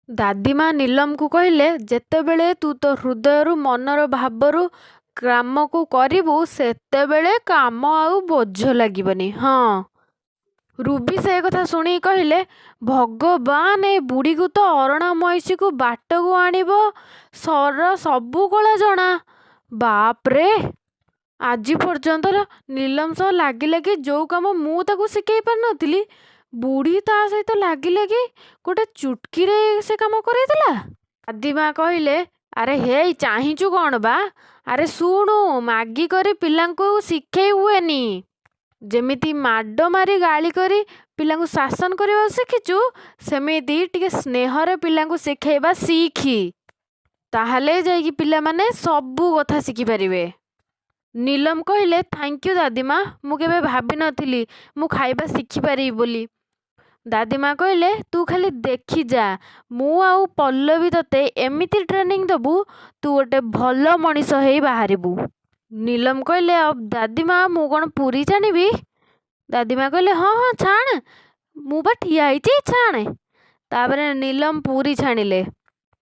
ଦାଦିମା ନୀଲମକୁ କହିଲେ, ଯେତେବେଳେ ତୁ ତୋ ହୃଦୟରୁ ମନର ଭାବରୁ କାମକୁ କରିବୁ ସେତେବେଳେ କାମ ଆଉ ବୋଝ ଲାଗିବନି। ହଁ। ରୁବି ସେ କଥା ଶୁଣି କହିଲେ, ଭଗବାନ, ଏ ବୁଢ଼ୀକୁ ତ ଅରଣା ମଇଁଷିକୁ ବାଟକୁ ଆଣିବ ସର ସବୁ କଳା ଜଣା। ବାପରେ। ଆଜି ପର୍ଯ୍ୟନ୍ତ ନୀଲମ ସହ ଲାଗି ଲାଗି ଯୋଉ କାମ ମୁଁ ତାକୁ ଶିଖେଇ ପାରିନଥିଲି, ବୁଢ଼ୀ ତା ସହିତ ଲାଗି ଲାଗି ଗୋଟେ ଚୁଟକିରେ ସେ କାମ କରେଇଦେଲା। ଦାଦିମା କହିଲେ, ଆରେ ହେଇ ଚାହିଁଛୁ କ'ଣ ବା? ଆରେ ଶୁଣୁ, ମାଗି କରି ପିଲାଙ୍କୁ ଶିଖେଇ ହୁଏନି। ଯେମିତି ମାଡ଼ ମାରି ଗାଳି କରି ପିଲାଙ୍କୁ ଶାସନ କରିବା ଶିଖିଛୁ, ସେମିତି ଟିକେ ସ୍ନେହରେ ପିଲାଙ୍କୁ ଶିଖେଇବା ଶିଖି। ତାହେଲେ ଯାଇକି ପିଲାମାନେ ସବୁ କଥା ଶିଖିପାରିବେ। ନୀଲମ କହିଲେ, ଥ୍ୟାଙ୍କ ୟୁ ଦାଦିମା, ମୁଁ କେବେ ଭାବିନଥିଲି ମୁଁ ଖାଇବା ଶିଖିପାରିବି ବୋଲି। ଦାଦିମା କହିଲେ, ତୁ ଖାଲି ଦେଖିଯା, ମୁଁ ଆଉ ପଲ୍ଲବୀ ତତେ ଏମିତି ଟ୍ରେନିଂ ଦେବୁ, ତୁ ଗୋଟେ ଭଲ ମଣିଷ ହେଇ ବାହାରିବୁ। ନୀଲମ କହିଲେ, ଆଉ ଦାଦିମା ମୁଁ କ'ଣ ପୁରୀ ଛାଣିବି? ଦାଦିମା କହିଲେ, ହଁ ହଁ ଛାଣ, ମୁଁ ବା ଠିଆ ହେଇଛି, ଛାଣେ। ତାପରେ ନୀଲମ ପୁରୀ ଛାଣିଲେ।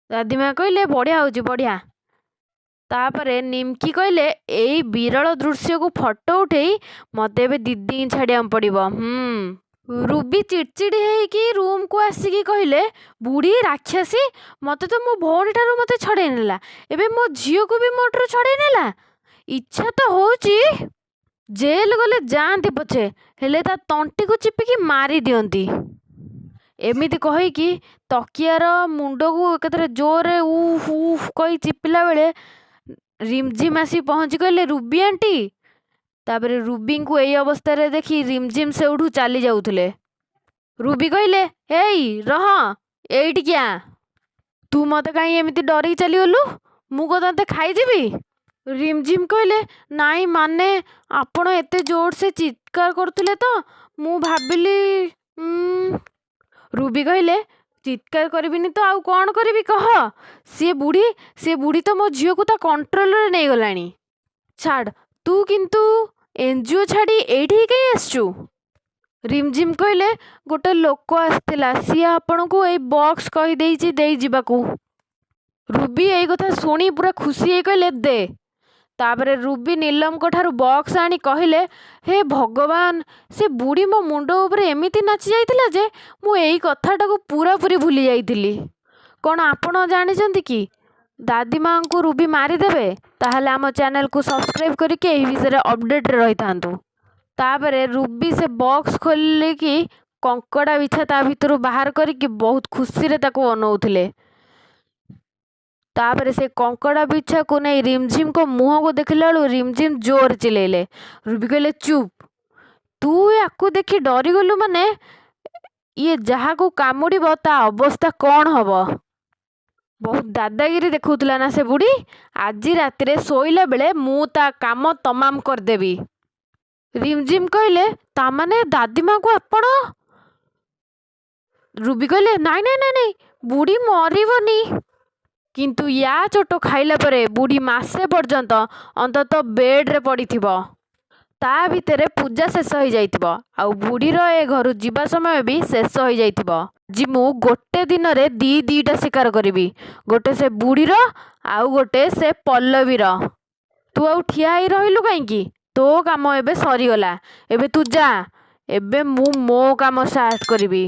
ଦାଦିମା କହିଲେ, ବଢ଼ିଆ ହେଉଛି, ବଢ଼ିଆ। ତାପରେ ନିମକି କହିଲେ, ଏଇ ବିରଳ ଦୃଶ୍ୟକୁ ଫଟୋ ଉଠେଇ ମୋତେ ଏବେ ଦିଦିଙ୍କୁ ଛାଡ଼ିବାକୁ ପଡ଼ିବ। ରୁବି ଚିଡ଼ଚିଡ଼ି ହେଇକି ରୁମ୍କୁ ଆସିକି କହିଲେ, ବୁଢ଼ୀ ରାକ୍ଷସୀ, ମୋତେ ତ ମୋ ଭଉଣୀଠାରୁ ମୋତେ ଛଡ଼େଇ ନେଲା, ଏବେ ମୋ ଝିଅକୁ ବି ମୋଠାରୁ ଛଡ଼େଇ ନେଲା। ଇଚ୍ଛା ତ ହେଉଛି ଜେଲ୍ ଗଲେ ଯାଆନ୍ତି ପଛେ, ହେଲେ ତା ତଣ୍ଟିକୁ ଚିପିକି ମାରି ଦିଅନ୍ତି। ଏମିତି କହିକି ତକିଆର ମୁଣ୍ଡକୁ ଏକାଥରେ ଜୋରରେ ଉଫ୍ ଉଫ୍ କହି ଚିପିଲା ବେଳେ ରିମଝିମ୍ ଆସି ପହଞ୍ଚି କହିଲେ, ରୁବି ଆଣ୍ଟି। ତାପରେ ରୁବିଙ୍କୁ ଏଇ ଅବସ୍ଥାରେ ଦେଖି ରିମଝିମ୍ ସେଉଠୁ ଚାଲି ଯାଉଥିଲେ। ରୁବି କହିଲେ, ହେଇ ରହ, ଏଇଠିକିଆ। ତୁ ମୋତେ କାହିଁ ଏମିତି ଡରିକି ଚାଲିଗଲୁ? ମୁଁ କ'ଣ ତତେ ଖାଇଯିବି? ରିମଝିମ୍ କହିଲେ, ନାଇଁ ମାନେ ଆପଣ ଏତେ ଜୋରସେ ଚିତ୍କାର କରୁଥିଲେ ତ ମୁଁ ଭାବିଲି। ରୁବି କହିଲେ, ଚିତ୍କାର କରିବିନି ତ ଆଉ କ'ଣ କରିବି କହ? ସିଏ ବୁଢ଼ୀ ତ ମୋ ଝିଅକୁ ତା କଣ୍ଟ୍ରୋଲରେ ନେଇଗଲାଣି। ଛାଡ଼, ତୁ କିନ୍ତୁ ଏନ୍ଜିଓ ଛାଡ଼ି ଏଇଠିକି କାହିଁ ଆସିଛୁ? ରିମଝିମ୍ କହିଲେ, ଗୋଟେ ଲୋକ ଆସିଥିଲା, ସିଏ ଆପଣଙ୍କୁ ଏଇ ବକ୍ସ କହିଦେଇଛି ଦେଇଯିବାକୁ। ରୁବି ଏଇ କଥା ଶୁଣି ପୁରା ଖୁସି ହେଇ କହିଲେ, ଦେ। ତାପରେ ରୁବି ନୀଲମଙ୍କ ଠାରୁ ବକ୍ସ ଆଣି କହିଲେ, ହେ ଭଗବାନ, ସେ ବୁଢ଼ୀ ମୋ ମୁଣ୍ଡ ଉପରେ ଏମିତି ନାଚି ଯାଇଥିଲା ଯେ ମୁଁ ଏଇ କଥାଟାକୁ ପୁରାପୁରି ଭୁଲି ଯାଇଥିଲି। କ'ଣ ଆପଣ ଜାଣିଛନ୍ତି କି ଦାଦିମାଙ୍କୁ ରୁବି ମାରିଦେବେ? ତାହେଲେ ଆମ ଚ୍ୟାନେଲକୁ ସବସ୍କ୍ରାଇବ୍ କରିକି ଏହି ବିଷୟରେ ଅପଡ଼େଟ୍ରେ ରହିଥାନ୍ତୁ। ତାପରେ ରୁବି ସେ ବକ୍ସ ଖୋଲିକି କଙ୍କଡ଼ା ବିଛା ତା ଭିତରୁ ବାହାର କରିକି ବହୁତ ଖୁସିରେ ତାକୁ ଅନଉଥିଲେ। ତାପରେ ସେ କଙ୍କଡ଼ା ବିଛାକୁ ନେଇ ରିମଝିମ୍ଙ୍କ ମୁହଁକୁ ଦେଖିଲା ବେଳୁ ରିମଝିମ୍ ଜୋର ଚିଲେଇଲେ। ରୁବି କହିଲେ, ଚୁପ୍, ତୁ ୟାକୁ ଦେଖି ଡରିଗଲୁ ମାନେ ଇଏ ଯାହାକୁ କାମୁଡ଼ିବ ତା ଅବସ୍ଥା କ'ଣ ହବ? ବହୁତ ଦାଦାଗିରି ଦେଖାଉଥିଲା ନା ସେ ବୁଢ଼ୀ? ଆଜି ରାତିରେ ଶୋଇଲା ବେଳେ ମୁଁ ତା କାମ ତମାମ କରିଦେବି। ରିମଝିମ୍ କହିଲେ, ତାମାନେ ଦାଦିମାକୁ ଆପଣ? ରୁବି କହିଲେ, ନାଇଁ ନାଇଁ ନାଇଁ ନାଇଁ, ବୁଢ଼ୀ ମରିବନି। କିନ୍ତୁ ୟା ଚୋଟ ଖାଇଲା ପରେ ବୁଢ଼ୀ ମାସେ ପର୍ଯ୍ୟନ୍ତ ଅନ୍ତତଃ ବେଡ଼୍ରେ ପଡ଼ିଥିବ। ତା ଭିତରେ ପୂଜା ଶେଷ ହେଇଯାଇଥିବ, ଆଉ ବୁଢ଼ୀର ଏ ଘରୁ ଯିବା ସମୟ ବି ଶେଷ ହେଇଯାଇଥିବ। ଆଜି ମୁଁ ଗୋଟେ ଦିନରେ ଦିଟା ଶିକାର କରିବି, ଗୋଟେ ସେ ବୁଢ଼ୀର ଆଉ ଗୋଟେ ସେ ପଲ୍ଲବୀର। ତୁ ଆଉ ଠିଆ ହେଇ ରହିଲୁ କାହିଁକି? ତୋ କାମ ଏବେ ସରିଗଲା, ଏବେ ତୁ ଯା। ଏବେ ମୁଁ ମୋ କାମ ଷ୍ଟାର୍ଟ କରିବି।